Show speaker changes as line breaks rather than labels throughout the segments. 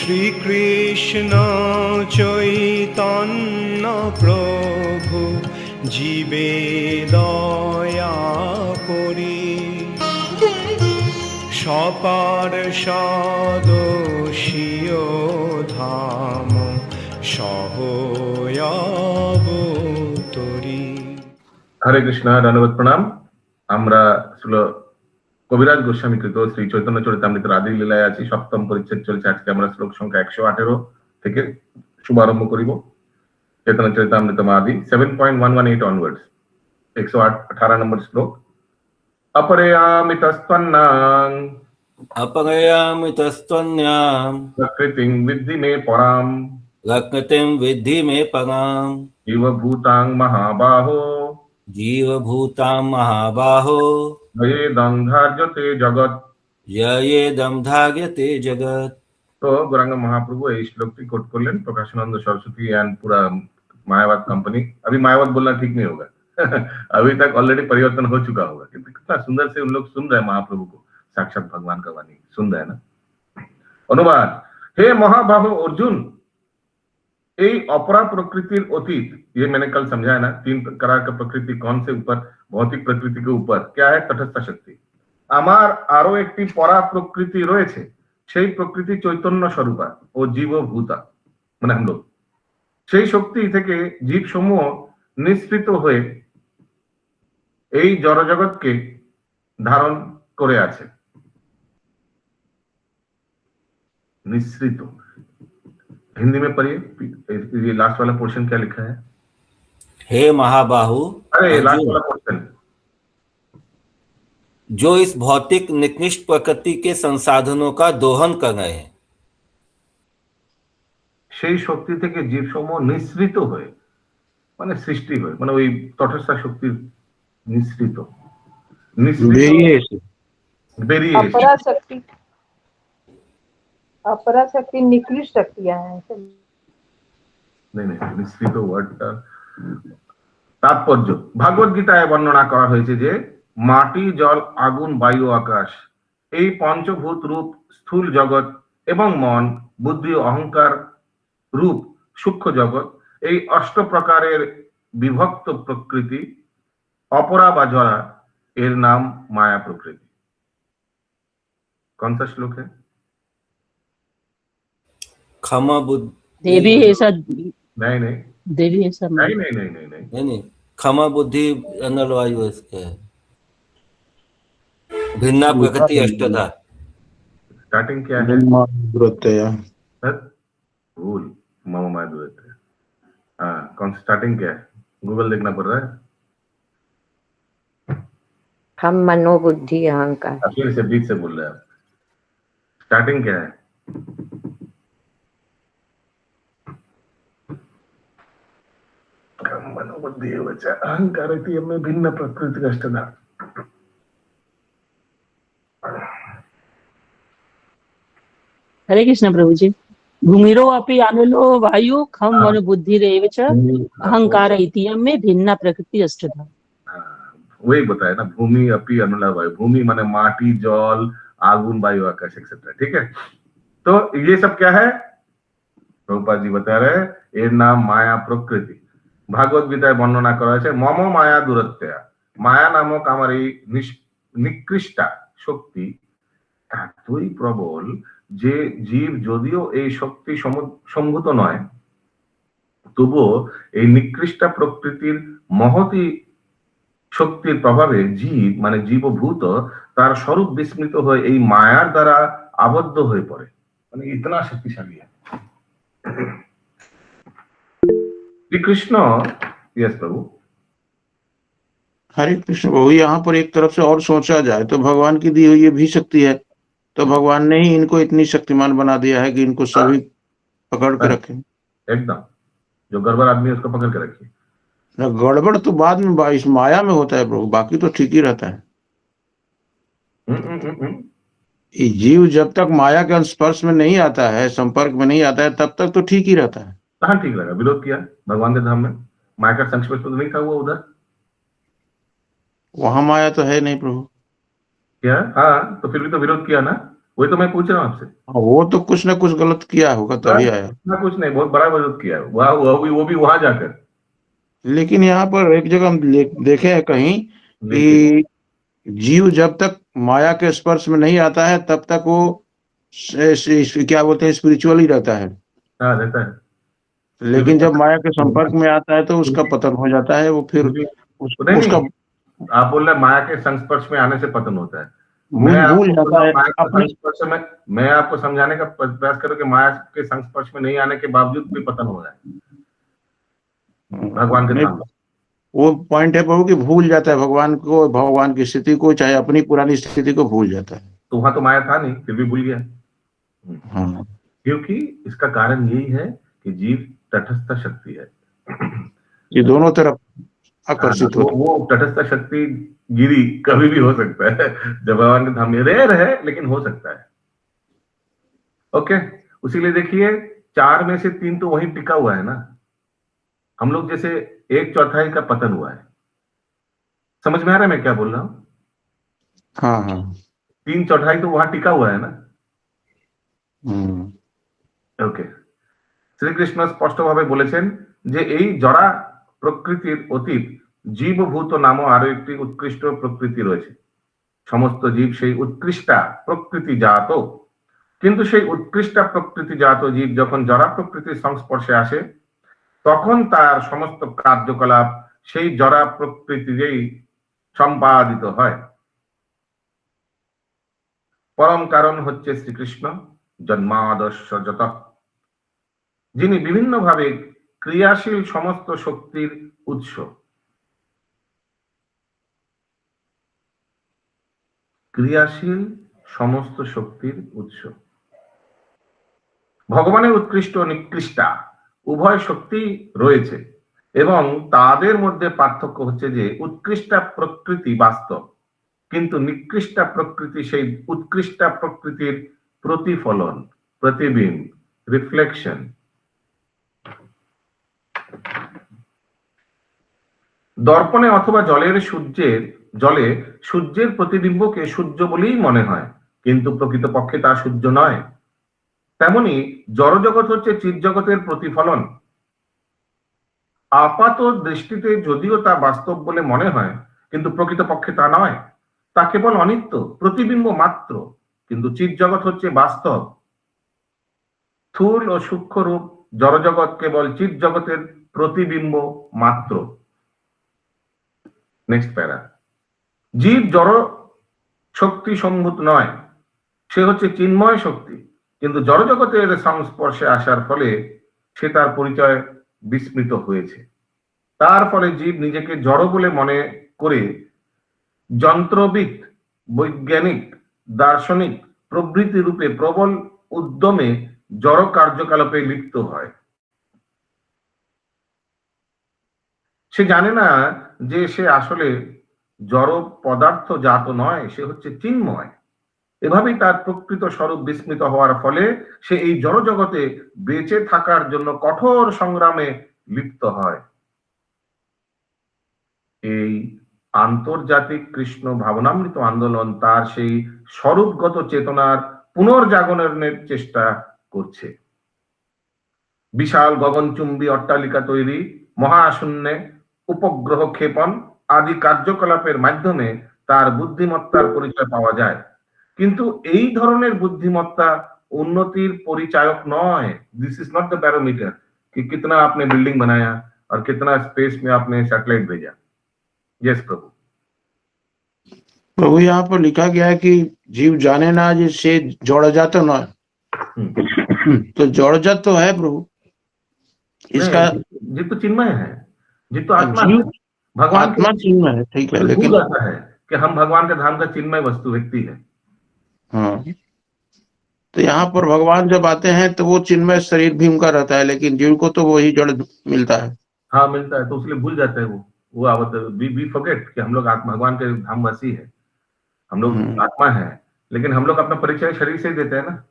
শ্রীকৃষ্ণ চৈতন্য প্রভু জীবে দয়া করি, সপার্ষদস্য ধাম সহয়াবতরি।
হরে কৃষ্ণ, ধন্যবাদ, প্রণাম। আমরা কবিরাজ গোস্বামী কৃত শ্রী চৈতন্য চরিতামৃতের আদি লীলায় আছি। সপ্তম পরিচ্ছেদ চলছে। আজকে আমরা শ্লোক সংখ্যা 118 থেকে শুভারম্ভ করিব। চৈতন্য চরিতামৃত আদি 7.118 অনওয়ার্ডস, 118 নম্বর শ্লোক। অপরেয়ামি তস্ত্বন্নাং প্রকৃতিং বিদ্ধি মে পরাম জীবভূতাং মহাবাহো येदं धार्यते जगत। तो गौरांग महाप्रभु এই শ্লোকটি কোট করলেন। प्रकाशानंद सरस्वती एंड पूरा मायावाद कंपनी। अभी मायावाद बोलना ठीक नहीं होगा अभी तक ऑलरेडी परिवर्तन हो चुका होगा, क्योंकि कितना सुंदर से उन लोग सुन रहे हैं महाप्रभु को, साक्षात भगवान का वाणी सुन रहे हैं ना। अनुवाद। हे महाबाहो अर्जुन, এই অপরা প্রকৃতির অতীত, ये मैंने कल समझाया ना, 3 प्रकार का प्रकृति कौन से ऊपर, भौतिक प्रकृति के ऊपर क्या है, तटस्थ शक्ति। আমার আরো একটি পরা প্রকৃতি রয়েছে, সেই প্রকৃতি চৈতন্য স্বরূপা ও জীবভূতা, মানে हम लोग। সেই শক্তি থেকে জীব সমূহ নিঃসৃত হয়ে এই জড়জগৎকে ধারণ করে আছে। নিঃসৃত हिंदी में पढ़िए, ये लास्ट वाला पोर्शन क्या लिखा है।
हे महाबाहु,
अरे लास्ट वाला पोर्शन,
जो इस भौतिक निकृष्ट प्रकृति के संसाधनों का दोहन कर रहे हैं,
সেই শক্তি থেকে জীবসমূহ নিঃসৃত হয়ে, মানে সৃষ্টি হয়ে, মানে ওই তটস্থ শক্তির নিঃসৃত, বেরিয়ে এসে।
अपरा शक्ति निकृष्ट शक्तियां हैं।
नहीं निश्चित ওয়ার্ডটা তাৎপর্য ভাগবত গীতায় বর্ণনা করা হয়েছে যে মাটি, জল, আগুন, বায়ু, আকাশ, এই পঞ্চভূত রূপ স্থূল জগৎ এবং মন, বুদ্ধি ও অহংকার রূপ সূক্ষ্ম জগৎ, এই অষ্ট প্রকারের বিভক্ত প্রকৃতি অপরা বা জড়া, এর নাম মায়া প্রকৃতি। कौन सा श्लोक है।
क्षमा बुद्धि
देवी ऐसा
नहीं
देवी ऐसा
नहीं
क्षमा बुद्धि अनलवायु इसके भिन्ना प्रकृति अष्टधा।
स्टार्टिंग क्या है, भूल मम माया दुरत्य। हाँ, कौन स्टार्टिंग क्या है, गूगल देखना पड़ रहा है।
हम मनोबुद्धि अहंकार,
फिर से बीच से बोल रहे हैं। स्टार्टिंग क्या है, मनोबुद्धि अहंकार में भिन्न प्रकृति अष्टधा।
हरे कृष्ण प्रभु जी। भूमिरो अपि अनिलो वायु खम मन बुद्धि रेव च अहंकार इतियम में भिन्न प्रकृति अष्टधा।
वही बताया ना, भूमि अपि अनुला वायु। भूमि माने माटी, जल, आगुन, वायु, आकाश एक्सेट्रा। ठीक है, तो ये सब क्या है, प्रभुपाद जी बता रहे हैं, এর নাম মায়া প্রকৃতি। ভাগবত গীতায় বর্ণনা করা হয়েছে মম মায়া দুরত্যয়া, মায়া নামক আমার এই নিকৃষ্টা শক্তি এতই প্রবল যে জীব যদিও এই শক্তি সম্ভূত নয়, তবুও এই নিকৃষ্টা প্রকৃতির মহতি শক্তির প্রভাবে জীব, মানে জীবভূত, তার স্বরূপ বিস্মৃত হয়ে এই মায়ার দ্বারা আবদ্ধ হয়ে পড়ে। মানে ইতনা শক্তিশালী है कृष्ण। यस प्रभु।
हरे कृष्ण प्रभु, यहाँ पर एक तरफ से और सोचा जाए तो भगवान की दी हुई ये भी शक्ति है, तो भगवान ने ही इनको इतनी शक्तिमान बना दिया है कि इनको सभी पकड़ के रखे।
एकदम, जो गड़बड़ आदमी है उसको पकड़ के रखिए।
गड़बड़ तो बाद में इस माया में होता है प्रभु, बाकी तो ठीक ही रहता है। ये जीव जब तक माया के स्पर्श में नहीं आता है, संपर्क में नहीं आता है, तब तक तो ठीक ही रहता है।
कहाँ ठीक लगा, विरोध किया भगवान के धाम में, माया का संस्पर्श तो नहीं था वो उधर,
वहां माया तो है नहीं प्रभु।
क्या। हाँ, तो फिर भी तो विरोध किया ना, वही तो मैं पूछ रहा हूँ आपसे।
वो तो कुछ ना कुछ गलत किया होगा तभी आया।
ना कुछ नहीं, बहुत बड़ा विरोध किया है वो भी वहां जाकर।
लेकिन यहाँ पर एक जगह हम देखे हैं कहीं
लेकिन
कि जीव जब तक माया के स्पर्श में नहीं आता है तब तक वो क्या बोलते हैं स्पिरिचुअल ही रहता है,
हाँ रहता है,
लेकिन जब माया के संपर्क
क्योंकि
में आता है तो उसका पतन हो जाता है। वो फिर
नहीं
उसका
आप बोल रहे माया के संस्पर्श में आने से पतन होता है।
भूल जाता है अपने।
मैं आपको समझाने का प्रयास करूं कि माया के संस्पर्श में नहीं आने के बावजूद भी पतन हो रहा है भगवान के धाम।
वो पॉइंट है प्रभु कि भूल जाता है भगवान को, भगवान की स्थिति को, चाहे अपनी पुरानी स्थिति को भूल जाता है। तो
वहां तो माया था नहीं, फिर भी भूल गया।
हाँ,
क्योंकि इसका कारण यही है कि जीव तटस्थ शक्ति है,
ये दोनों तरफ आकर्षित होता है।
वो तटस्थ शक्ति गिरी कभी भी हो सकता है जब भगवान के धाम में, रेयर है लेकिन हो सकता है। ओके, उसीलिए देखिए 4 में से 3 तो वहीं टिका हुआ है ना। हम लोग जैसे 1/4 का पतन हुआ है। समझ में आ रहा है मैं क्या बोल रहा हूं?
हाँ हाँ,
3/4 तो वहां टिका हुआ है ना। ওকে, শ্রীকৃষ্ণ স্পষ্টভাবে বলেছেন যে এই জড়া প্রকৃতির অতীত জীবভূত নামও আরো একটি উৎকৃষ্ট প্রকৃতি রয়েছে। সমস্ত জীব সেই উৎকৃষ্টা প্রকৃতি জাত, কিন্তু সেই উৎকৃষ্টা প্রকৃতি জাত জীব যখন জড়া প্রকৃতির সংস্পর্শে আসে তখন তার সমস্ত কার্যকলাপ সেই জড়া প্রকৃতিতেই সম্পাদিত হয়। পরম কারণ হচ্ছে শ্রীকৃষ্ণ জন্মাদর্শ যত, যিনি বিভিন্নভাবে ক্রিয়াশীল সমস্ত শক্তির উৎস। ক্রিয়াশীল সমস্ত শক্তির উৎস। ভগবানের উৎকৃষ্ট ও নিকৃষ্টা উভয় শক্তি রয়েছে এবং তাদের মধ্যে পার্থক্য হচ্ছে যে উৎকৃষ্টা প্রকৃতি বাস্তব, কিন্তু নিকৃষ্টা প্রকৃতি সেই উৎকৃষ্টা প্রকৃতির প্রতিফলন, প্রতিবিম্ব, রিফ্লেকশন। দর্পণে অথবা জলে সূর্যের প্রতিবিম্বকে সূর্য বলেই মনে হয়, কিন্তু প্রকৃতপক্ষে তা সূর্য নয়। তেমনি জড়জগৎ হচ্ছে চিৎজগতের প্রতিফলন। আপাত দৃষ্টিতে যদিও তা বাস্তব বলে মনে হয়, কিন্তু প্রকৃতপক্ষে তা নয়, তা কেবল অনিত্য প্রতিবিম্ব মাত্র, কিন্তু চিৎজগৎ হচ্ছে বাস্তব। স্থূল ও সূক্ষ্ম রূপ জড়জগৎ কেবল চিৎজগতের প্রতিবিম্ব মাত্র। নেক্সট প্যারা। জীব জড় শক্তি সম্ভূত নয়, সে হচ্ছে চিন্ময় শক্তি, কিন্তু জড়জগতের সংস্পর্শে আসার ফলে সে তার পরিচয় বিস্মৃত হয়েছে। তার ফলে জীব নিজেকে জড় বলে মনে করে যন্ত্রবিদ, বৈজ্ঞানিক, দার্শনিক প্রবৃত্তি রূপে প্রবল উদ্যমে জড় কার্যকলাপে লিপ্ত হয়। সে জানে না যে সে আসলে জড় পদার্থ জাত নয়, সে হচ্ছে চিন্ময়। এভাবেই তার প্রকৃত স্বরূপ বিস্মৃত হওয়ার ফলে সে এই জড় জগতে বেঁচে থাকার জন্য কঠোর সংগ্রামে লিপ্ত হয়। এই আন্তর্জাতিক কৃষ্ণ ভাবনামৃত আন্দোলন তার সেই স্বরূপগত চেতনার পুনর্জাগরণের চেষ্টা করছে। বিশাল গগনচুম্বী অট্টালিকা তৈরি, মহাশূন্যে উপগ্রহ ক্ষেপণ আদি কার্যকলাপের মাধ্যমে তার বুদ্ধিমত্তার পরিচয় পাওয়া যায়, কিন্তু এই ধরনের বুদ্ধিমত্তা উন্নতির পরিচায়ক নয়। This is not the barometer कि कितना आपने बिल्डिंग बनाया और कितना स्पेस में आपने सैटेलाइट भेजा। यस प्रभु।
प्रभु यहाँ पर लिखा गया है कि जीव जाने ना जिससे जड़जात न, तो जड़जात तो है प्रभु, इसका
जीव तो चिन्मय है, जीव तो आत्मा है, भगवान
आत्मा चिन्मय है, ठीक है, लेकिन
आता है कि हम भगवान के धाम का चिन्मय वस्तु व्यक्ति है।
हाँ, तो यहाँ पर भगवान जब आते हैं तो वो चिन्मय शरीर भी उनका रहता है, लेकिन जीव को तो वही जड़ मिलता है।
हाँ मिलता है, तो इसलिए भूल जाते हैं वो वी फॉरगेट कि हम लोग भगवान के धामवासी है, हम लोग आत्मा है, लेकिन हम लोग अपना परिचय शरीर से ही देते हैं ना।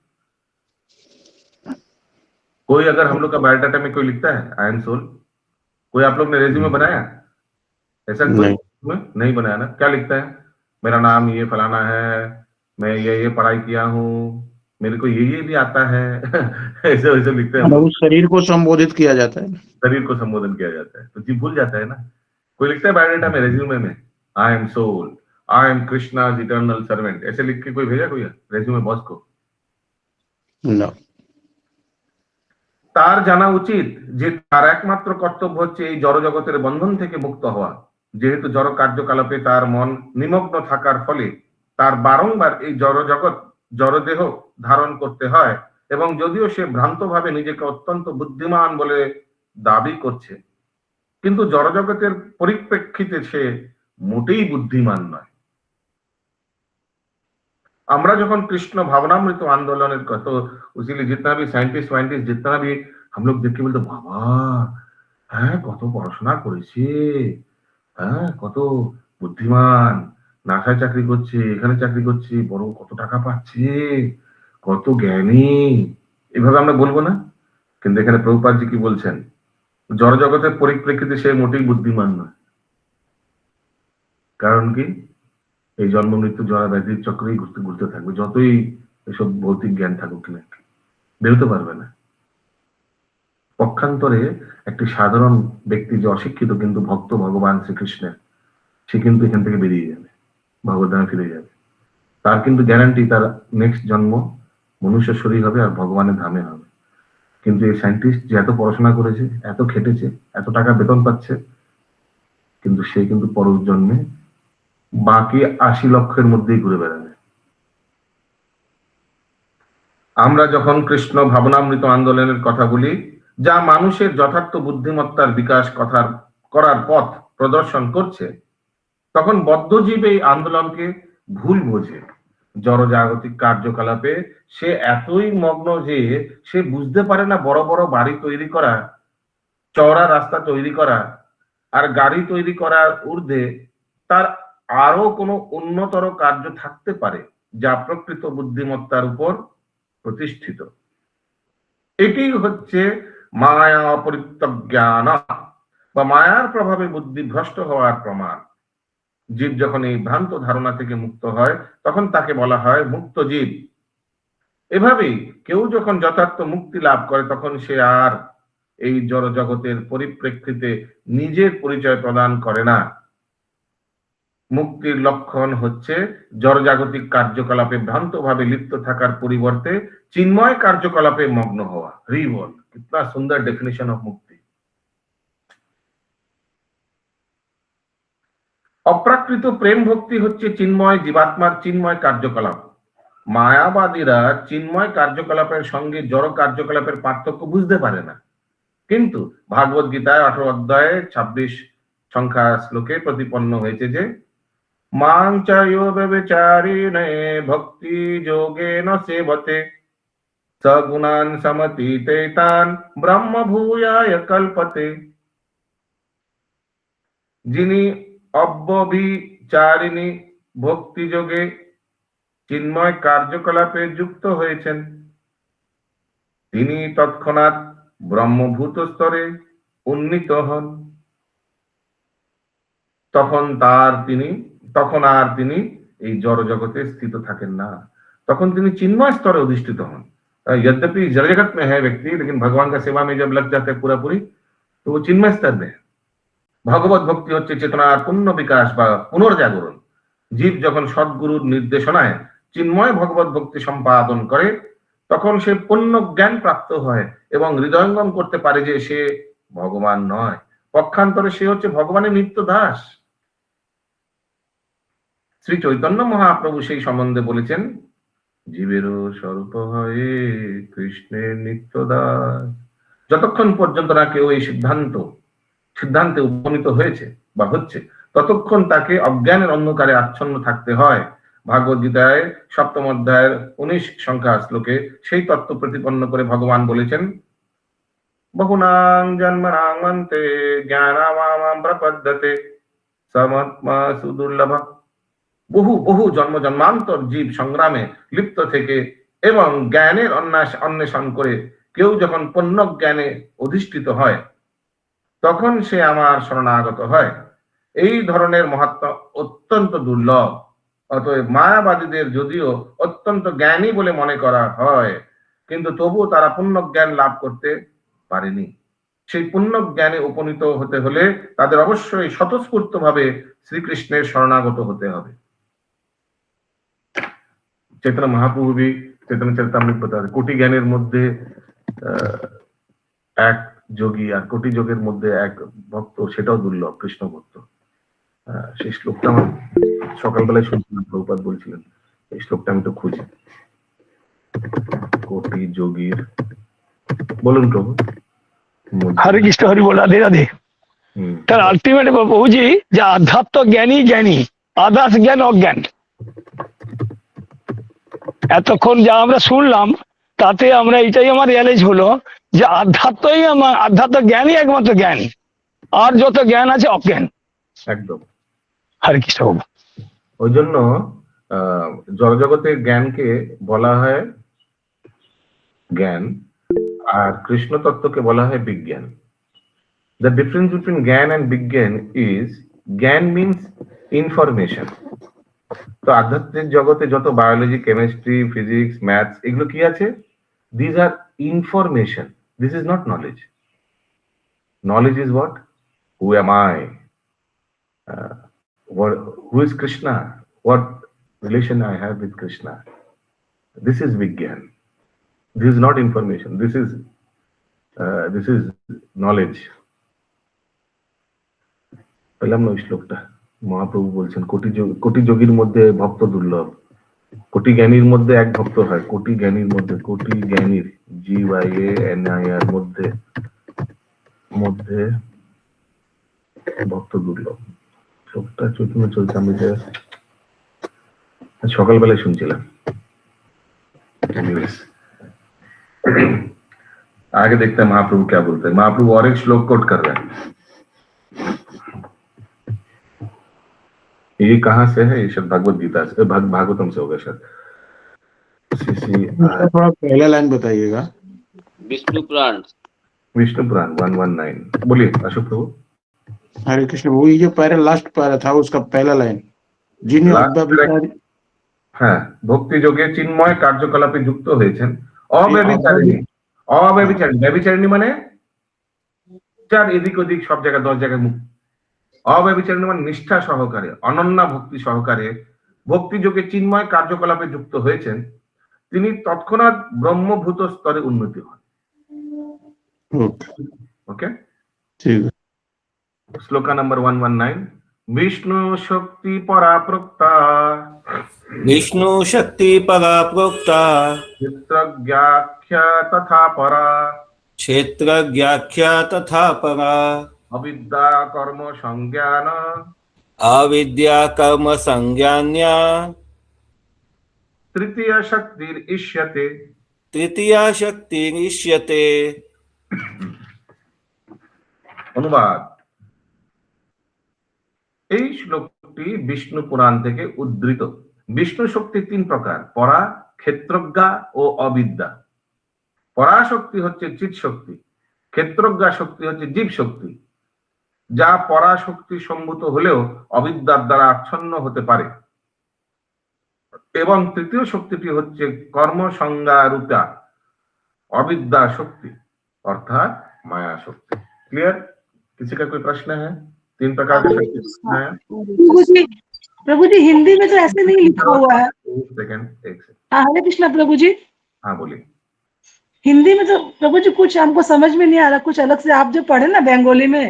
कोई अगर हम लोग का बायोडाटा में कोई लिखता है आई एम सोल, कोई आप लोग ने रेज्यूमे बनाया? ऐसा कोई नहीं बनाया ना। क्या लिखता है? मेरा नाम ये फलाना है, मैं ये पढ़ाई किया हूँ, मेरे को ये भी आता है। ऐसे वैसे लिखते हैं हम लोग।
उस शरीर को संबोधित किया जाता है।
शरीर को संबोधन किया जाता है तो जीव भूल जाता है ना। कोई लिखता है बायोडेटा में, रेज्यूमे में, I am soul, I am Krishna's eternal servant, ऐसे लिख के कोई भेजा कोई रेज्यूमे बॉस को?
না।
তার জানা উচিত যে তার একমাত্র কর্তব্য হচ্ছে এই জড়জগতের বন্ধন থেকে মুক্ত হওয়া। যেহেতু জড় কার্যকলাপে তার মন নিমগ্ন থাকার ফলে তার বারংবার এই জড়জগৎ জড়দেহ ধারণ করতে হয়, এবং যদিও সে ভ্রান্তভাবে নিজেকে অত্যন্ত বুদ্ধিমান বলে দাবি করছে, কিন্তু জড়জগতের পরিপ্রেক্ষিতে সে মোটেই বুদ্ধিমান নয়। আমরা যখন कृष्ण भावनामृत आंदोलन तो उसीलिए जितना भी साइंटिस्ट वाइंटिस्ट जितना भी हम लोग देख के बोलते बाबा হ্যাঁ কত পড়াশোনা করেছে, হ্যাঁ কত বুদ্ধিমান, নাসায় চাকরি করছে, এখানে চাকরি করছে, বড় কত টাকা পাচ্ছে, কত জ্ঞানী, এভাবে আমরা বলবো না? কিন্তু এখানে প্রভুপাদ জি কি বলছেন, জড় জগতের পরিপ্রেক্ষিতে সে মোটেই বুদ্ধিমান নয়। কারণ কি? এই জন্ম মৃত্যু জরা ব্যাধির চক্রেই ঘুরতে ঘুরতে থাকবে, যতই এসব ভৌতিক জ্ঞান থাকুক কিনা বেরোতে পারবে না। পক্ষান্তরে একটি সাধারণ ব্যক্তি যে অশিক্ষিত কিন্তু ভক্ত ভগবান শ্রীকৃষ্ণের, সে কিন্তু এখান থেকে বেরিয়ে যাবে, ভগবদ্ধামে ফিরে যাবে। তার কিন্তু গ্যারান্টি তার নেক্সট জন্ম মনুষ্য শরীর হবে আর ভগবানের ধামে হবে। কিন্তু এই সায়েন্টিস্ট যে এত পড়াশোনা করেছে, এত খেটেছে, এত টাকা বেতন পাচ্ছে, কিন্তু সে কিন্তু পরের জন্মে বাকি 80 লক্ষের মধ্যেই ঘুরে বেড়াবে। আমরা যখন কৃষ্ণ ভাবনামৃত আন্দোলনের কথা বলি, যা মানুষের যথার্থ বুদ্ধিমত্তার বিকাশ করার পথ প্রদর্শন করছে, তখন বদ্ধজীব এই আন্দোলনকে ভুল বোঝে। জড়জাগতিক কার্যকলাপে সে এতই মগ্ন যে সে বুঝতে পারে না বড় বড় বাড়ি তৈরি করা, চওড়া রাস্তা তৈরি করা আর গাড়ি তৈরি করার ঊর্ধ্বে তার আরো কোনো উন্নতর কার্য থাকতে পারে যা প্রকৃত বুদ্ধিমত্তার উপর প্রতিষ্ঠিত। এটি হচ্ছে মায়া অপরিত্যজ্ঞান বা মায়ার প্রভাবে বুদ্ধি ভ্রষ্ট হওয়ার প্রমাণ। জীব যখন এই ভ্রান্ত ধারণা থেকে মুক্ত হয় তখন তাকে বলা হয় মুক্ত জীব। এভাবেই কেউ যখন যথার্থ মুক্তি লাভ করে তখন সে আর এই জড় জগতের পরিপ্রেক্ষিতে নিজের পরিচয় প্রদান করে না। মুক্তির লক্ষণ হচ্ছে জড়জাগতিক কার্যকলাপে ভ্রান্তভাবে লিপ্ত থাকার পরিবর্তে চিন্ময় কার্যকলাপে মগ্ন হওয়া। রিভল, কিतना সুন্দর ডেফিনিশন অফ মুক্তি। অপ্রাকৃত প্রেম ভক্তি হচ্ছে চিন্ময় জীবাত্মার চিন্ময় কার্যকলাপ। মায়াবাদীরা চিন্ময় কার্যকলাপের সঙ্গে জড় কার্যকলাপের পার্থক্য বুঝতে পারে না, কিন্তু ভাগবত গীতায় 18 অধ্যায়ে 26 সংখ্যা শ্লোকে প্রতিপন্ন হয়েছে যে মাঞ্চয়ো ব্যভিচারিণে ভক্তি যোগেন সেবতে সগুণান সমতীতে তান ব্রহ্ম ভূয়ায় কল্পতে। যিনি অব্যভিচারিণী ভক্তি যোগে চিন্ময় কার্যকলাপে যুক্ত হয়েছেন, তিনি তৎক্ষণাৎ ব্রহ্মভূত স্তরে উন্নীত হন। তখন আর তিনি এই জড় জগতে স্থিত থাকেন না, তখন তিনি চিন্ময় স্তরে অধিষ্ঠিত हन। यद्यपि जड़ जगत में है व्यक्ति, लेकिन भगवान का सेवा में जब लग जाते हैं पूरा पूरी, तो वो चिन्मय स्तर में। भगवत भक्ति হচ্ছে চেতনার পূর্ণ বিকাশ বা পুনর্জাগরণ। জীব যখন সদ্গুরুর নির্দেশনায় চিন্ময় ভগবত ভক্তি সম্পাদন করে তখন সে পূর্ণ জ্ঞান প্রাপ্ত হয় এবং হৃদয়ঙ্গম করতে পারে যে সে ভগবান নয়, পক্ষান্তরে সে হচ্ছে ভগবানের নিত্য দাস। শ্রী চৈতন্য মহাপ্রভু সেই সম্বন্ধে বলেছেন, জীবেরও স্বরূপ হয়ে কৃষ্ণের নিত্য দাস। যতক্ষণ পর্যন্ত না কেউ এই সিদ্ধান্তে উপনীত হয়েছে বা হচ্ছে, ততক্ষণ তাকে অজ্ঞানের অন্ধকারে আচ্ছন্ন থাকতে হয়। ভাগবত গীতায় 7ম অধ্যায়ের 19 সংখ্যা শ্লোকে সেই তত্ত্ব প্রতিপন্ন করে ভগবান বলেছেন, বহুনাং জন্মনাং অন্তে জ্ঞানামাম প্রপদ্যতে সমত্মা সুদুর্লভ। বহু বহু জন্ম জন্মান্তর জীব সংগ্রামে লিপ্ত থেকে এবং জ্ঞানের অন্বেষণ করে কেউ যখন পূর্ণ জ্ঞানে অধিষ্ঠিত হয় তখন সে আমার শরণাগত হয়। এই ধরনের মহাত্মা অত্যন্ত দুর্লভ, অতএব মায়াবাদীদের যদিও অত্যন্ত জ্ঞানী বলে মনে করা হয়, কিন্তু তবুও তারা পূর্ণ জ্ঞান লাভ করতে পারেনি। সেই পূর্ণ জ্ঞানে উপনীত হতে হলে তাদের অবশ্যই স্বতঃস্ফূর্ত ভাবে শ্রীকৃষ্ণের শরণাগত হতে হবে। চৈতন্য মহাপ্রভু চৈতন্য চরিতামৃত বলতে কোটি জ্ঞানের মধ্যে এক যোগী আর কোটি যোগের মধ্যে এক ভক্ত, সেটাও দুর্লভ, কৃষ্ণ ভক্ত। সেই শ্লোকটা আমার সকালবেলায় শুনছিলাম, প্রভুপাদ বলছিলেন, এই শ্লোকটা আমি তো খুঁজি। কোটি যোগীর, বলুন প্রভু।
हरे कृष्ण हरि बोल, राधे राधे। তার আলটিমেট প্রভুজি যে আধ্যাত্ম জ্ঞানী জ্ঞানী, আদার্স জ্ঞান অজ্ঞান। এতক্ষণ যা আমরা শুনলাম তাতে আমরা এটাই আমার রিয়ালাইজ হলো যে আধ্যাত্ম জ্ঞানই একমাত্র জ্ঞান, আর যত জ্ঞান আছে অজ্ঞান।
একদম।
হরে কৃষ্ণ।
ওই জন্য জড়জগতের জ্ঞানকে বলা হয় জ্ঞান, আর কৃষ্ণ তত্ত্বকে বলা হয় বিজ্ঞান। The difference between জ্ঞান and বিজ্ঞান is জ্ঞান means information. তো আধ্যাত্মিক জগতে যত বায়োলজি, কেমিস্ট্রি, ফিজিক্স, ম্যাথস এগুলো কি আছে? These are information. This is not knowledge. Knowledge is what? Who am I? Who is Krishna? What relation I have with Krishna? This is Vigyan. This is not information. This is knowledge. পেলাম না ওই শ্লোকটা? মহাপ্রভু বলছেন কোটি যোগীর মধ্যে ভক্ত দুর্লভ, কোটি জ্ঞানীর মধ্যে এক ভক্ত হয়। কোটি জ্ঞানীর মধ্যে, কোটি জ্ঞানীর GYANIR মধ্যে ভক্ত দুর্লভ। শ্লোকটা চৈতন্য চরিতামৃতে সকালবেলায় শুনছিলাম। आगे देखते हैं महाप्रभु क्या बोलते हैं। महाप्रभु और एक श्लोक कोट कर रहे हैं। ये कहाँ से है? ये शायद भगवत गीता से, भागवतम से होगा शायद।
थोड़ा पहला लाइन बताइएगा।
विष्णु पुराण
119। बोलिए अशोक प्रभु।
हरे कृष्ण। वो ये जो पैरा लास्ट पैरा था उसका पहला लाइन, जिन्हें
হ্যাঁ, ভক্তি যোগে চিন্ময় কার্যকলাপে যুক্ত হয়েছেন, অব্যভিচারিণী। ব্যভিচারিণী মানে চার এদিক ওদিক সব জায়গায় 10 জায়গায় মুখ। অব্যভিচারিণী মানে নিষ্ঠা সহকারে, অনন্যা ভক্তি সহকারে ভক্তি যোগে চিন্ময় কার্যকলাপে যুক্ত হয়েছেন, তিনি তৎক্ষণাৎ ব্রহ্মভূত স্তরে উন্নতি হন। ওকে,
ঠিক।
শ্লোকা নাম্বার 119। विष्णु शक्ति परा प्रोक्ता,
विष्णु शक्ति परा प्रोक्ता,
क्षेत्रज्ञाख्या तथा परा,
क्षेत्रज्ञाख्या तथा परा,
अविद्या कर्म संज्ञान,
अविद्या कर्म संज्ञान्या,
तृतीय शक्तिर इष्यते।
तृतीया शक्तिरिष्यते।
অনুবাদ। এই শ্লোকটি বিষ্ণু পুরাণ থেকে উদ্ধৃত। বিষ্ণু শক্তি 3 প্রকার: পরা, ক্ষেত্রজ্ঞা ও অবিদ্যা। পরাশক্তি হচ্ছে চিৎ শক্তি, ক্ষেত্রজ্ঞা শক্তি হচ্ছে জীব শক্তি, যা পরাশক্তি সম্ভূত হলেও অবিদ্যার দ্বারা আচ্ছন্ন হতে পারে। এবং তৃতীয় শক্তিটি হচ্ছে কর্ম সংজ্ঞা রূপা अविद्या शक्ति अर्थात माया शक्ति। क्लियर? किसी का कोई प्रश्न है? 3 प्रकार की शक्ति है।
प्रभु जी हिंदी में तो ऐसे नहीं लिखा हुआ है।
एक सेकंड।
हरे कृष्णा प्रभु जी।
हाँ बोलिए।
हिंदी में तो प्रभु जी कुछ हमको समझ में नहीं आ रहा, कुछ अलग से आप जो पढ़े ना बंगाली में।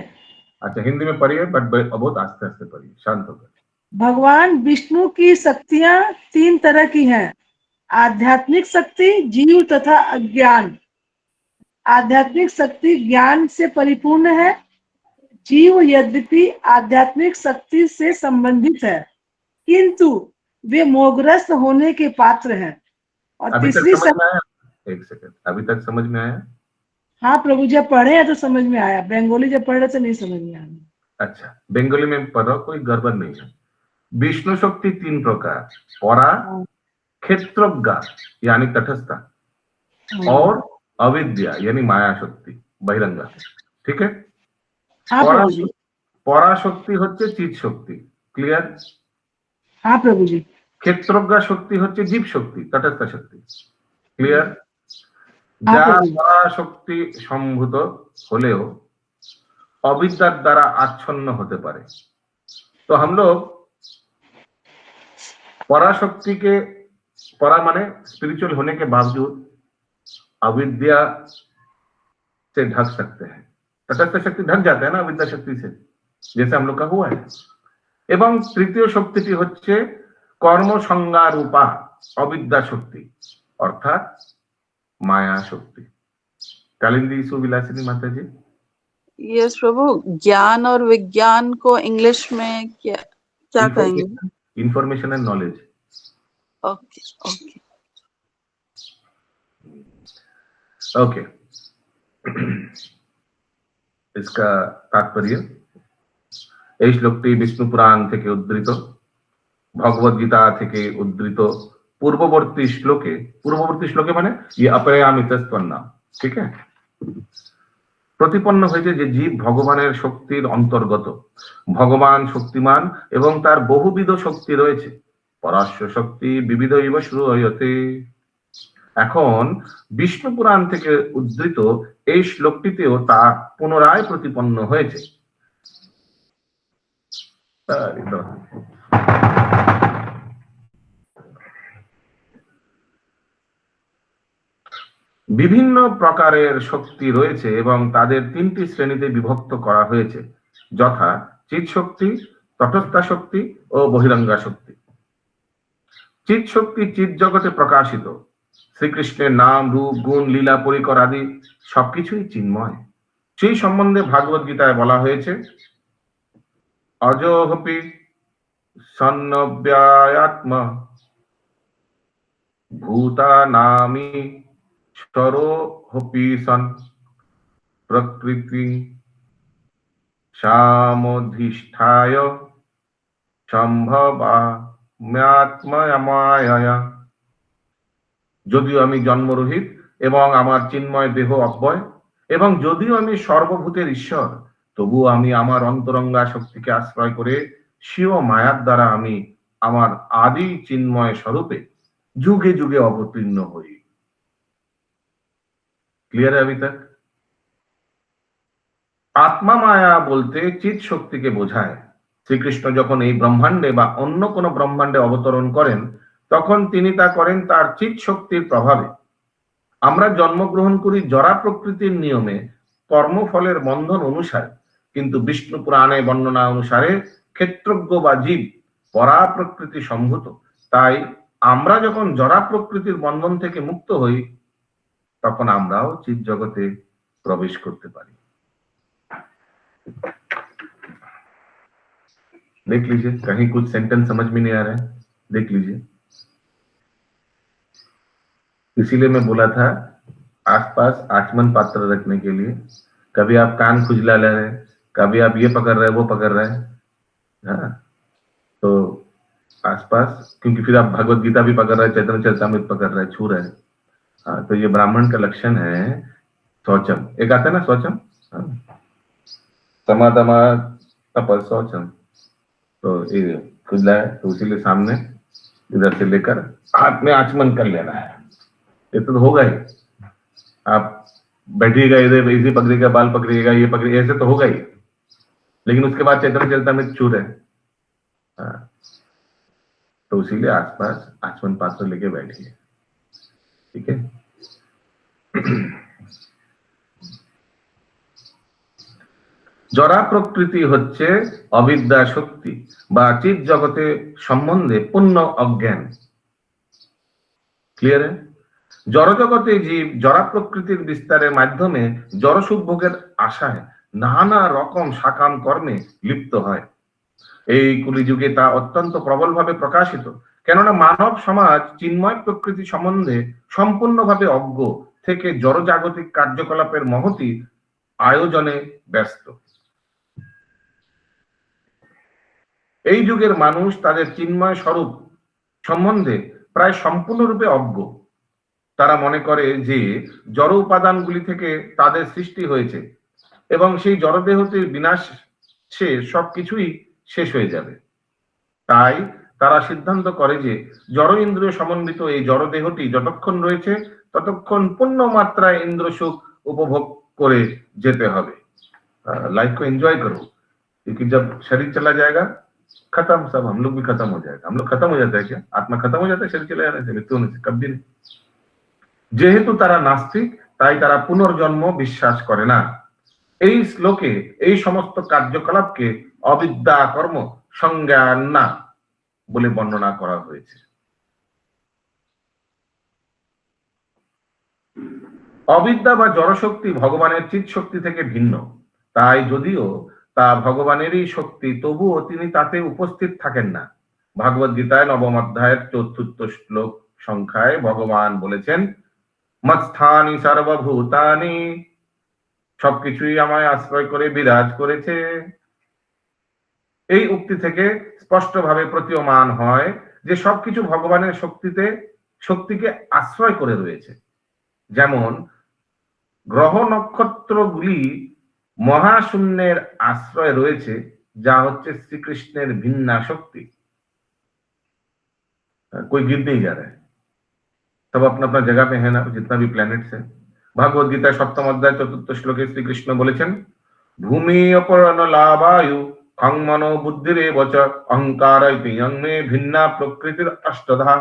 अच्छा, हिंदी में पढ़िए, बट बहुत आस्ते आस्ते पढ़िए, शांत होकर।
भगवान विष्णु की शक्तियां 3 तरह की हैं: आध्यात्मिक शक्ति, जीव तथा अज्ञान। आध्यात्मिक शक्ति ज्ञान से परिपूर्ण है। जीव यद्यपि आध्यात्मिक शक्ति से संबंधित है, किंतु वे मोहग्रस्त होने के पात्र हैं। और तीसरी
एक सेकंड, अभी तक समझ में आया?
हाँ प्रभु, जब पढ़े हैं तो समझ में आया, बंगाली जब पढ़ रहे तो नहीं समझ में आया।
अच्छा, बंगाली में पढ़ो, कोई गड़बड़ नहीं है। विष्णु शक्ति 3 प्रकार: परा, क्षेत्रज्ञा यानी तटस्था, और अविद्या यानी माया शक्ति बहिरंगा। ठीक है? परा शक्ति होচ্ছে চিৎ শক্তি। क्लियर?
हाँ प्रभु जी।
ক্ষেত্রজ্ঞা শক্তি হচ্ছে জীব শক্তি, তটস্থ শক্তি। ক্লিয়ার?
हाँ
যা
प्रभु।
পরাশক্তি সম্ভূত হলেও अविद्यार द्वारा आच्छन्न होते पारे। तो हम लोग पराशक्ति के, परा माने स्पिरिचुअल होने के बावजूद अविद्या से ढक सकते हैं। तटस्थ शक्ति ढक जाते हैं ना अविद्या शक्ति से, जैसे हम लोग का हुआ है। एवं तृतीय शक्ति होच्छे कर्म संज्ञा रूपा अविद्या शक्ति अर्थात माया शक्ति। कालिंदी सुविलासिनी माता जी।
यस प्रभु, ज्ञान और विज्ञान को इंग्लिश में क्या कहेंगे?
Information and knowledge.
Okay okay
okay. इसका तात्पर्य, এই শ্লোকটি বিষ্ণু পুরাণ থেকে উদ্ধৃত, ভগবত গীতা থেকে উদ্ধৃত পূর্ববর্তী শ্লোকে মানে ये अपरयामितस्त्वन्ना, ঠিক है, প্রতিপন্ন হয়েছে যে জীব ভগবানের শক্তির অন্তর্গত। ভগবান শক্তিমান এবং তার বহুবিধ শক্তি রয়েছে। পরাশ্য শক্তি বিবিধ ইব শ্রূয়তে। এখন বিষ্ণু পুরাণ থেকে উদ্ধৃত এই শ্লোকটিতেও তা পুনরায় প্রতিপন্ন হয়েছে। বিভিন্ন প্রকারের শক্তি রয়েছে এবং তাদের তিনটি শ্রেণীতে বিভক্ত করা হয়েছে, যথা চিৎ শক্তি, তটস্থা শক্তি ও বহিরঙ্গা শক্তি। চিৎ শক্তি চিৎ জগতে প্রকাশিত। শ্রীকৃষ্ণের নাম, রূপ, গুণ, লীলা, পরিকর আদি সবকিছুই চিন্ময়। সেই সম্বন্ধে ভাগবত গীতায় বলা হয়েছে, অজোহপি সন্নব্যায়াত্মা ভূতানামি स्वरोऽपि सन् प्रकृति सामोधिष्ठाय সম্ভবাম্যাত্মমায়া। যদিও আমি জন্মরহিত এবং আমার চিন্ময় দেহ অব্যয় এবং যদিও আমি সর্বভূতের ঈশ্বর, তবুও আমি আমার অন্তরঙ্গা শক্তিকে আশ্রয় করে স্বীয় মায়ার দ্বারা আমি আমার আদি চিন্ময় স্বরূপে যুগে যুগে অবতীর্ণ হই। क्लियर है अभी तक? आत्मा माया बोलते चित शक्ति के बोझाয়। শ্রীকৃষ্ণ যখন এই ব্রহ্মাণ্ডে বা অন্য কোনো ব্রহ্মাণ্ডে অবতরণ করেন, তখন তিনি তা করেন তার চিত শক্তির প্রভাবে। আমরা জন্মগ্রহণ করি জরা প্রকৃতির নিয়মে, কর্মফলের বন্ধন অনুসারে, কিন্তু বিষ্ণু পুরাণে বর্ণনা অনুসারে ক্ষেত্রজ্ঞ বা জীব পরা প্রকৃতি সম্ভূত। তাই আমরা যখন জরা প্রকৃতির বন্ধন থেকে মুক্ত হই, তখন আমরাও চিৎ জগতে প্রবেশ করতে পারি। देख लीजिए, कहीं कुछ सेंटेंस समझ में नहीं आ रहा है, देख लीजिए। इसीलिए मैं बोला था आसपास आचमन पात्र रखने के लिए। कभी आप कान खुजला ले रहे, कभी आप ये पकड़ रहे, वो पकड़ रहे, हाँ, तो आसपास, क्योंकि फिर आप भगवत गीता भी पकड़ रहे, चैतन्य चरितामृत पकड़ रहे, छू रहे, हाँ, तो ये ब्राह्मण का लक्षण है शौचम। एक आता है ना शौचम, हाँ, समाधमा तपस शौचम, तो ये खुजला है, तो इसीलिए सामने इधर से लेकर हाथ में आचमन कर लेना है। ये तो होगा ही, आप बैठिएगा इधर, इसी पकड़िएगा, बाल पकड़िएगा, ये पकड़िएगा, ऐसे तो होगा ही, लेकिन उसके बाद चैतन्य चरितामृत छू रहे, हाँ, तो इसीलिए आसपास आचमन पात्र लेके बैठिए, ठीक है। জরা প্রকৃতি হচ্ছে অবিদ্যা শক্তি বা চিৎ জগতে সম্বন্ধে পূর্ণ অজ্ঞান। ক্লিয়ার? জড় জগতে জীব জরা প্রকৃতির বিস্তারের মাধ্যমে জড়সুখ ভোগের আশায় নানা রকম সাকাম কর্মে লিপ্ত হয়। এই কলিযুগে তা অত্যন্ত প্রবলভাবে প্রকাশিত, কেননা মানব সমাজ চিন্ময় প্রকৃতি সম্বন্ধে সম্পূর্ণভাবে অজ্ঞ থেকে জড়জাগতিক কার্যকলাপের মহতি আয়োজনে ব্যস্ত। এই যুগের মানুষ তাদের চিন্ময় স্বরূপ সম্বন্ধে প্রায় সম্পূর্ণরূপে অজ্ঞ। তারা মনে করে যে জড় উপাদানগুলি থেকে তাদের সৃষ্টি হয়েছে এবং সেই জড়দেহটির বিনাশে সবকিছুই শেষ হয়ে যাবে। তাই তারা সিদ্ধান্ত করে যে জড় ইন্দ্রিয় সমন্বিত এই জড় দেহটি যতক্ষণ রয়েছে ততক্ষণ পূর্ণ মাত্রায় ইন্দ্র সুখ উপভোগ করে যেতে হবে। लाइफ को एंजॉय करो, क्योंकि जब शरीर चला जाएगा खत्म, सब हम लोग भी खत्म हो जाएगा। हम लोग खत्म हो जाता है क्या? आत्मा खत्म हो जाता है शरीर चले जाने से, मृत्यु होने से? कभी नहीं। যেহেতু তারা নাস্তিক তাই তারা পুনর্জন্ম বিশ্বাস করে না। এই শ্লোকে এই সমস্ত কার্যকলাপকে অবিদ্যা কর্ম সংজ্ঞান না বলে বর্ণনা করা হয়েছে। অবিদ্যা বা জড়শক্তি ভগবানের চিৎ শক্তি থেকে ভিন্ন, তাই যদিও তা ভগবানেরই শক্তি তবুও তিনি তাতে উপস্থিত থাকেন না। ভাগবত গীতায় 9ম অধ্যায়ের ৪র্থ শ্লোক সংখ্যায় ভগবান বলেছেন, মৎস্থানি সর্বভূতানি, সবকিছুই আমায় আশ্রয় করে বিরাজ করেছে। এই উক্তি থেকে স্পষ্টভাবে প্রতীয়মান হয় যে সবকিছু ভগবানের শক্তিকে আশ্রয় করে রয়েছে। যেমন গ্রহ নক্ষত্রগুলি মহাশূন্যের আশ্রয় রয়েছে, যা হচ্ছে শ্রীকৃষ্ণের ভিন্না শক্তি। कोई गिर नहीं जा रहा है, सब अपना अपना जगह पे है ना, जितना भी प्लैनेट्स है। भागवत गीता 7ম অধ্যায় 4র্থ শ্লোকে শ্রীকৃষ্ণ বলেছেন, ভূমি অপরণ লাভায়ু খং মনো বুদ্ধিরে বচ অহংকার মে ভিন্না প্রকৃতির অষ্টধা।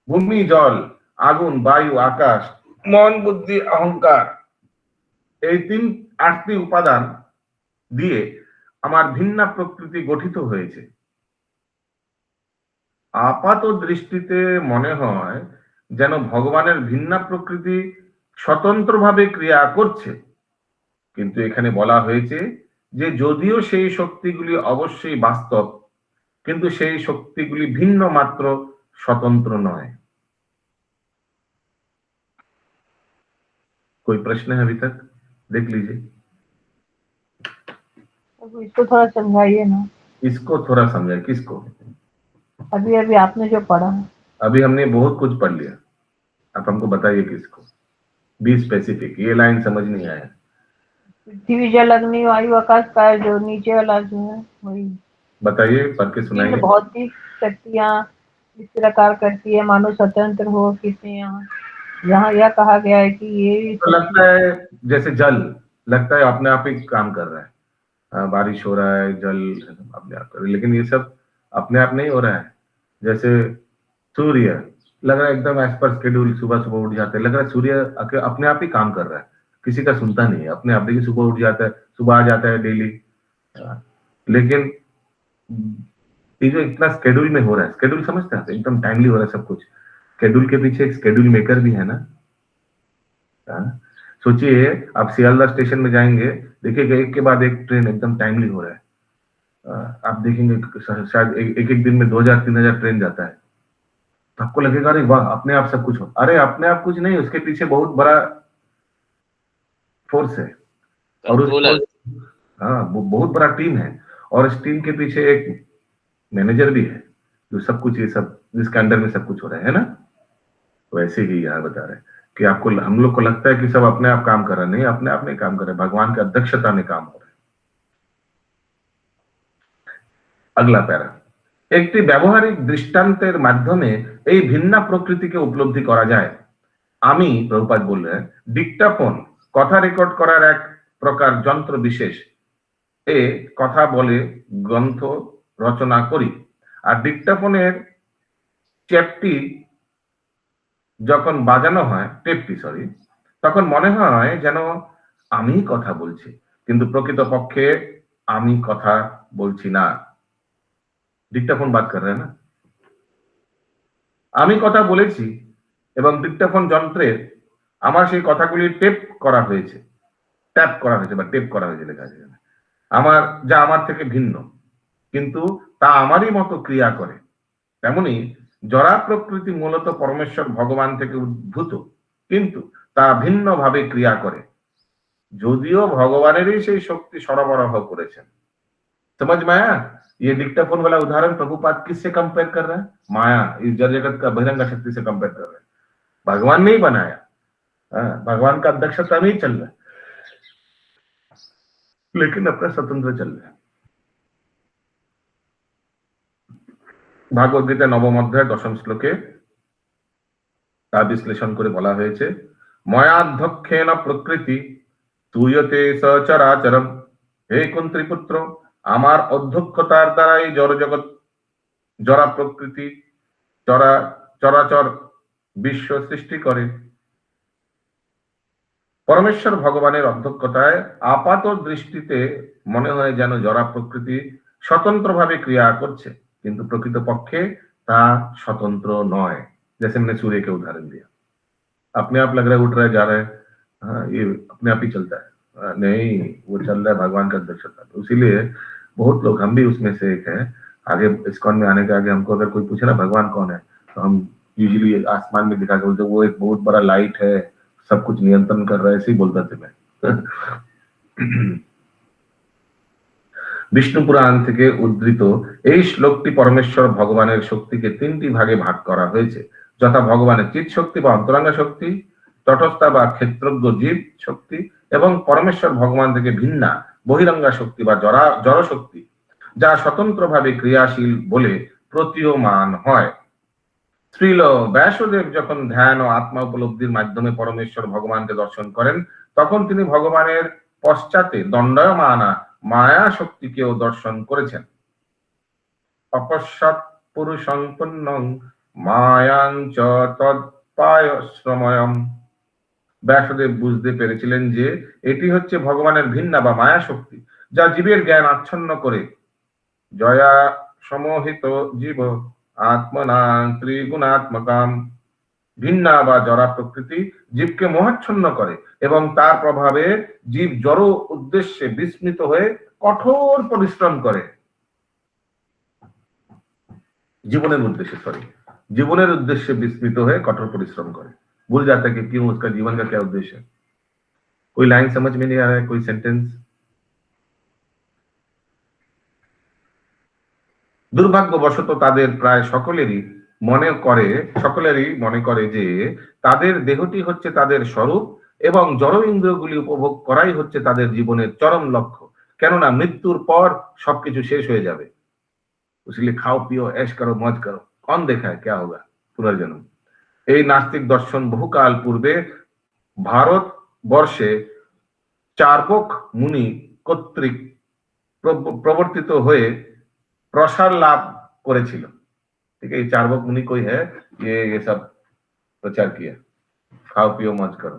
ভূমি, জল, আগুন, বায়ু, আকাশ, মন, বুদ্ধি, অহংকার, এই 8টি উপাদান দিয়ে আমার ভিন্না প্রকৃতি গঠিত হয়েছে। আপাত দৃষ্টিতে মনে হয় যেন ভগবানের ভিন্না প্রকৃতি স্বতন্ত্রভাবে ক্রিয়া করছে, কিন্তু এখানে বলা হয়েছে যে যদিও সেই শক্তিগুলি অবশ্যই বাস্তব, কিন্তু সেই শক্তিগুলি ভিন্ন মাত্র, स्वतंत्र नয়। कोई प्रश्न है अभी तक? देख लीजिए,
इसको थोड़ा समझाइए ना।
इसको थोड़ा समझाइए। किसको?
अभी अभी आपने जो पढ़ा।
अभी हमने बहुत कुछ पढ़ लिया, आप हमको बताइए किसको, बी स्पेसिफिक। ये लाइन समझ नहीं आया।
पृथ्वी, जल, अग्नि, वायु, आकाश का जो नीचे वाला जो है वही
बताइए, पढ़ के सुनाइए।
भौतिक शक्तियाँ इस प्रकार करती है मानो स्वतंत्र हो, कितने यहाँ यह कहा गया है कि ये
तो लगता है जैसे जल लगता है अपने आप ही काम कर रहा है, बारिश हो रहा है, जल अपने आप कर रहा है, लेकिन ये सब अपने आप नहीं हो रहा है। जैसे सूर्य लग रहा है एकदम एज पर शेड्यूल, सुबह सुबह उठ जाते हैं, लग रहा है सूर्य अपने आप ही काम कर रहा है, किसी का सुनता नहीं है, अपने आप देखिए सुबह उठ जाता है, सुबह आ जाता है डेली। लेकिन ये जो इतना शेड्यूल में हो रहा है, शेड्यूल समझते हैं, एकदम टाइमली हो रहा है सब कुछ, शेड्यूल के पीछे एक शेड्यूल मेकर भी है ना। सोचिए आप सियालदह स्टेशन में जाएंगे, देखिएगा एक के बाद एक ट्रेन एकदम टाइमली हो रहा है। आप देखेंगे शायद एक एक दिन में 2000-3000 ट्रेन जाता है, तो आपको लगेगा अरे वाह अपने आप सब कुछ हो। अरे अपने आप कुछ नहीं, उसके पीछे बहुत बड़ा फोर्स है, और बहुत बड़ा टीम है, और इस टीम के पीछे एक मैनेजर भी है जो सब कुछ, ये सब जिसके अंडर में सब कुछ हो रहा है ना। वैसे ही यहाँ बता रहे हैं कि आपको, हम लोग को लगता है कि सब अपने आप काम कर रहा है, नहीं, अपने आप नहीं काम कर रहे, भगवान की अध्यक्षता में काम हो रहा है। अगला पैरा, একটি ব্যবহারিক দৃষ্টান্তের মাধ্যমে এই ভিন্না প্রকৃতিকে উপলব্ধি করা যায়। আমি, প্রভুপাদ বললেন, ডিক্টাফোন কথা রেকর্ড করার এক প্রকার যন্ত্র বিশেষ, এ কথা বলে গ্রন্থ রচনা করি। আর ডিক্টাফোনের টেপটি যখন বাজানো হয়, তখন মনে হয় যেন আমি কথা বলছি, কিন্তু প্রকৃতপক্ষে আমি কথা বলছি না। ডিক্টাফোন বাদ कर रहा है ना। আমি কথা বলেছি এবং ডিক্টাফোন যন্ত্রে আমার সেই কথাগুলি টেপ করা হয়েছে, বা টেপ করা হয়েছে লেখা আছে, আমার যা আমার থেকে ভিন্ন, কিন্তু তা আমারই মতো ক্রিয়া করে। তেমনি জড়া প্রকৃতি মূলত পরমেশ্বর ভগবান থেকে উদ্ভূত, কিন্তু তা ভিন্ন ভাবে ক্রিয়া করে, যদিও ভগবানেরই সেই শক্তি সরবরাহ করেছেন। समझ में आया? ये डिक्टाफोन वाला उदाहरण प्रभुपाद किससे कंपेयर कर रहा है? माया, इस जड़ जगत का बहिरंग शक्ति से कंपेयर कर रहा है। भगवान ने ही बनाया, भगवान का अध्यक्षता में ही चल रहा है, लेकिन अपना स्वतंत्र चल रहा है। ভাগবত গীতা নবম অধ্যায় 10ম শ্লোকে তা বিশ্লেষণ করে বলা হয়েছে, ময়াধ্যক্ষেন প্রকৃতি তুয়তে সচরাচরম। হে কুন্ত্রী পুত্র, আমার অধ্যক্ষতার দ্বারাই জড়জগৎ, জরা প্রকৃতি, চরাচর বিশ্ব সৃষ্টি করে। পরমেশ্বর ভগবানের অধ্যক্ষতায় আপাত দৃষ্টিতে মনে হয় যেন জরা প্রকৃতি স্বতন্ত্রভাবে ক্রিয়া করছে, কিন্তু প্রকৃতপক্ষে তা स्वतंत्र नॉय। जैसे मैंने सूर्य के उदाहरण दिया, अपने आप लग रहा है उठ रहा है जा रहा है, हाँ ये अपने आप ही चलता है, नहीं वो चल रहा है भगवान का अध्यक्षता। तो इसीलिए बहुत लोग, हम भी उसमें से एक है, आगे इस्कॉन में आने के आगे हमको अगर कोई पूछे ना भगवान कौन है, तो हम यूजुअली आसमान में दिखा के बोलते वो एक बहुत बड़ा लाइट है, सब कुछ नियंत्रण कर रहा है, ऐसे ही बोलता थे मैं। বিষ্ণু পুরাণ থেকে উদ্ধৃত এই শ্লোকটি পরমেশ্বর ভগবানের শক্তিকে 3টি ভাগে ভাগ করা হয়েছে, যথা ভগবানের চিৎ শক্তি বা অন্তরাঙ্গ শক্তি, তটস্থা বা ক্ষেত্রজ্ঞ জীব শক্তি এবং পরমেশ্বর ভগবান থেকে ভিন্না বহিরঙ্গা শক্তি বা জড় শক্তি, যা স্বতন্ত্রভাবে ক্রিয়াশীল বলে প্রতীয়মান হয়। শ্রীল ব্যাসদেব যখন ধ্যান ও আত্মা উপলব্ধির মাধ্যমে পরমেশ্বর ভগবানকে দর্শন করেন, তখন তিনি ভগবানের পশ্চাতে দণ্ডায়মানা মায়া শক্তিকেও দর্শন করেছেন। অপশ্চাৎ পুরুষং পুণ্যং মায়াঞ্চ তৎপায়শ্রময়ম। ব্যাসদেব বুঝতে পেরেছিলেন যে এটি হচ্ছে ভগবানের ভিন্না বা মায়া শক্তি, যা জীবের জ্ঞান আচ্ছন্ন করে। জয়া সমোহিত জীব আত্মনা ত্রিগুণাত্মকাম। ভিন্না বা জড়া প্রকৃতি জীবকে মোহাচ্ছন্ন করে এবং তার প্রভাবে জীব জড় উদ্দেশ্যে বিস্মিত হয়ে কঠোর পরিশ্রম করে। জীবনের उद्देश्य विस्मित हुए कठोर परिश्रम करे, भूल जाता है कि क्यों, उसका जीवन का क्या उद्देश्य है। कोई लाइन समझ में नहीं आ रहा है, कोई सेंटेंस। দুর্ভাগ্যবশত তাদের প্রায় সকলেরই মনে করে যে তাদের দেহটি হচ্ছে তাদের স্বরূপ এবং জড় ইন্দ্রিয়গুলি উপভোগ করাই হচ্ছে তাদের জীবনের চরম লক্ষ্য, কেননা মৃত্যুর পর সবকিছু শেষ হয়ে যাবে। इसलिए खाओ पियो ऐश करो मौज करो, कौन देखा है क्या होगा पुनर्जन्म। এই নাস্তিক দর্শন বহুকাল পূর্বে ভারত বর্ষে চার্বক মুনি কর্তৃক প্রবর্তিত হয়ে प्रसार लाभ করেছিল। ठीक है, ये चार्वक मुनि कोई है, ये सब प्रचार किया, खाओ पियो मौज करो।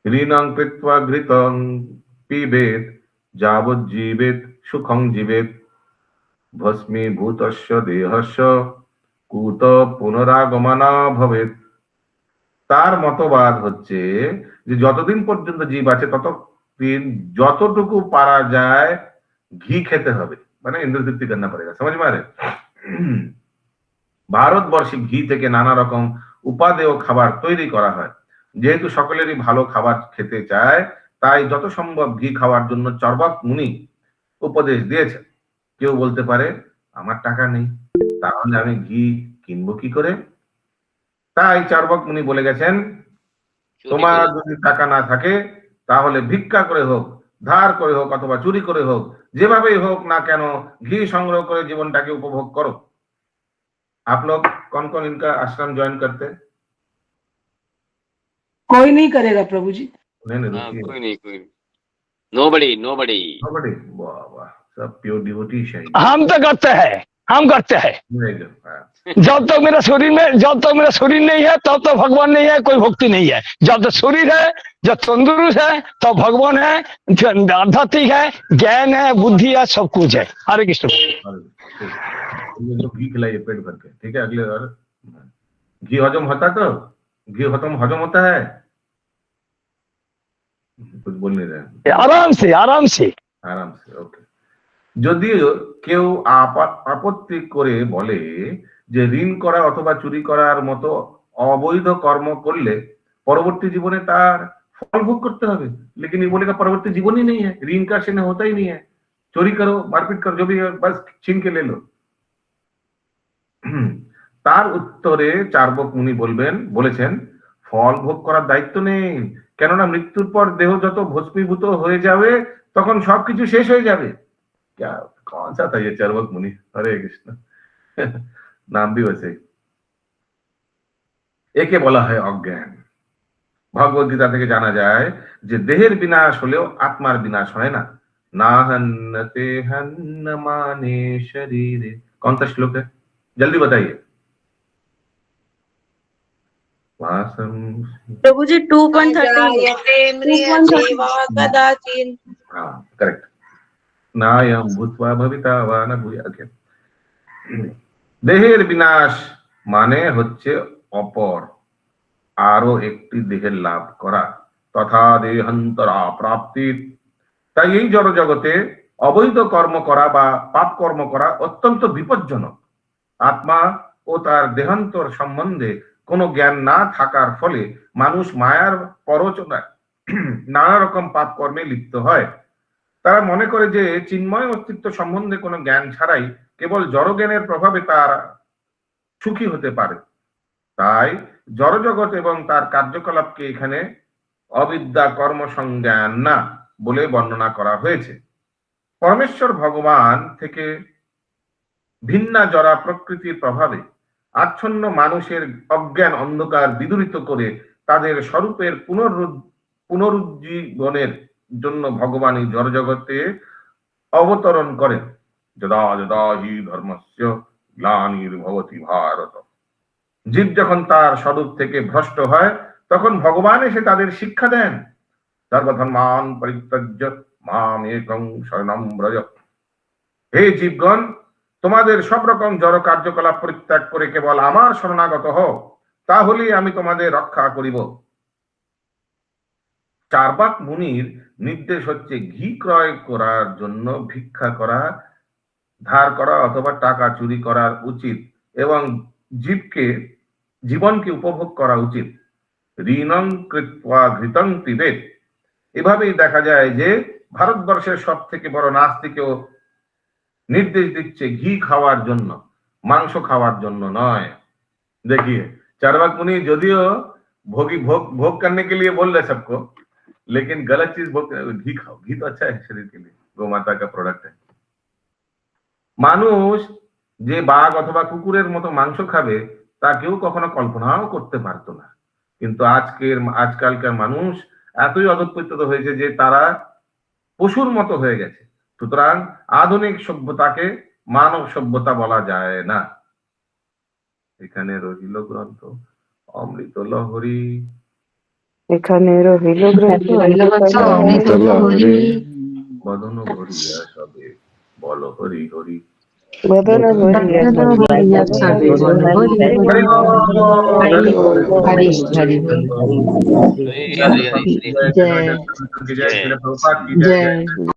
ऋणं कृत्वा घृतं पिबेत यावत् जीवेत सुखं जीवेत भस्मीभूतस्य देहस्य কুত পুনরাগমনা ভবেত। তার মতবাদ হচ্ছে যে যতদিন পর্যন্ত জীব আছে ততদিন যতটুকু পারা যায় ঘি খেতে হবে, মানে ইন্দ্র তৃপ্তি করনা পড়েগা, समझ में आ रहा है। ভারতবর্ষে ঘি থেকে নানা রকম উপাদেয় খাবার তৈরি করা হয়। যেহেতু সকলেরই ভালো খাবার খেতে চায়, তাই যত সম্ভব ঘি খাওয়ার জন্য চার্বক মুনি উপদেশ দিয়েছেন। কেউ বলতে পারে আমার টাকা নেই, তাহলে আমি ঘি কিনবো কি করে? তাই চার্বক মুনি বলে গেছেন, তোমার যদি টাকা না থাকে তাহলে ভিক্ষা করে হোক, ধার করে হোক অথবা চুরি করে হোক, যেভাবেই হোক না কেন ঘি সংগ্রহ করে জীবনটাকে উপভোগ করো। आप लोग कौन कौन इनका आश्रम ज्वाइन करते हैं?
कोई नहीं करेगा प्रभु जी।
नहीं,
कोई नहीं, नोबडी।
वाह वाह, सब प्योर डिवोटी चाहिए।
हम तो करते हैं। जब तक मेरा शरीर नहीं है तब तो भगवान नहीं है, कोई भक्ति नहीं है। जब तक शरीर है, जब तंदुरुस्त है तब भगवान है, आध्यात्मिक है, ज्ञान है, बुद्धि है, सब कुछ है। हरे कृष्ण।
घी खिलाइए पेट भर के, ठीक है। अगले बार घी हजम होता, तो घी हजम होता है, कुछ बोल नहीं रहे,
आराम से।
ओके। যদিও কেউ আপত্তি করে বলে যে ঋণ করা অথবা চুরি করার মতো অবৈধ কর্ম করলে পরবর্তী জীবনে তার फल भोग करते হবে, लेकिन ये बोलेगा परवर्ती जीवन ही नहीं है, ऋण का क्षण होता ही नहीं है, चोरी करो मारपीट करो जो भी है बस छीन के ले लो। তার উত্তরে চার্বক মুনি বলেছেন ফল ভোগ করার দায়িত্ব নেই, কেননা মৃত্যুর পর দেহ যত ভস্মীভূত হয়ে যাবে তখন সবকিছু শেষ হয়ে যাবে। क्या कौन सा था ये चार्वक मुनि? हरे कृष्ण। नाम भी वैसे। একে বলা হয় অজ্ঞান। ভগবত গীতা থেকে জানা যায় যে দেহের বিনাশ হলেও আত্মার বিনাশ হয় না। না হন্নতে হন্ন माने शरीरे। कौन सा श्लोक है, जल्दी बताइए।
प्रभु जी 2.13
हाँ करेक्ट। नायम भूत्वा भविता वा न भूयात्। দেহের বিনাশ মানে হচ্ছে অপর আরো একটি দেহের লাভ করা, তথা দেহান্তরা প্রাপ্তি। তাই এই জড় জগতে অবৈধ কর্ম করা বা পাপ কর্ম করা অত্যন্ত বিপজ্জনক। আত্মা ও তার দেহান্তর সম্বন্ধে কোনো জ্ঞান না থাকার ফলে মানুষ মায়ার প্ররোচনায় নানা রকম পাপ কর্মে লিপ্ত হয়। তারা মনে করে যে চিন্ময় অস্তিত্ব সম্বন্ধে কোনো জ্ঞান ছাড়াই কেবল জড় জ্ঞানের প্রভাবে তার সুখী হতে পারে। তাই জড়জগৎ এবং তার কার্যকলাপকে এখানে অবিদ্যা কর্ম সংজ্ঞান না বলে বর্ণনা করা হয়েছে। পরমেশ্বর ভগবান থেকে ভিন্না জড়া প্রকৃতির প্রভাবে আচ্ছন্ন মানুষের অজ্ঞান অন্ধকার বিদূরিত করে তাদের স্বরূপের পুনরুজ্জীবনের জন্য ভগবান এই জড়জগতে অবতরণ করেন। যদা যদা হি ধর্মস্য গ্লানির্ভবতি ভারত। জীব যখন তার স্বরূপ থেকে ভ্রষ্ট হয় তখন ভগবান এসে তাদের শিক্ষা দেন। সর্বধর্মান পরিত্যজ্য মাম একং শরণং ব্রজ। হে জীবগণ, তোমাদের সব রকম জড় কার্যকলাপ পরিত্যাগ করে কেবল আমার শরণাগত হও, তাহলেই আমি তোমাদের রক্ষা করিব। চার্বাক মুনির নির্দেশ হচ্ছে ঘি ক্রয় করার জন্য ভিক্ষা করা, ধার করা অথবা টাকা চুরি করার উচিত এবং জীবনকে উপভোগ করা উচিত। ঋণং কৃত্বা ঘৃতং পিবেত। এভাবেই দেখা যায় যে ভারতবর্ষের সব থেকে বড় নাস্তিকেও निर्देश দিচ্ছে ঘি খাওয়ার জন্য, মাংস খাওয়ার জন্য নয়। देखिए चार्वाक मुनि যদিও भोग करने के लिए बोल रहे सबको, लेकिन गलत चीज घी खाओ। घी तो अच्छा है शरीर के लिए, गौ माता का प्रोडक्ट है। মানুষ যে বাঘ অথবা কুকুরের মতো মাংস খাবে তা কেউ কখনো কল্পনাও করতে পারতো না, কিন্তু আজকালকার মানুষ এতই অধঃপতিত হয়েছে যে তারা পশুর মতো হয়ে গেছে। সুতরাং আধুনিক সভ্যতাকে মানব সভ্যতা বলা যায় না। এখানে রহিল গ্রন্থ অমৃত লহরী,
এখানে রহিল গ্রন্থ অমৃত লহরী,
বদন ভরিয়া সবে বল হরি হরি।
বদন ভরিয়া সবে বল হরি হরি। হরি হরি হরি। জয় জয়।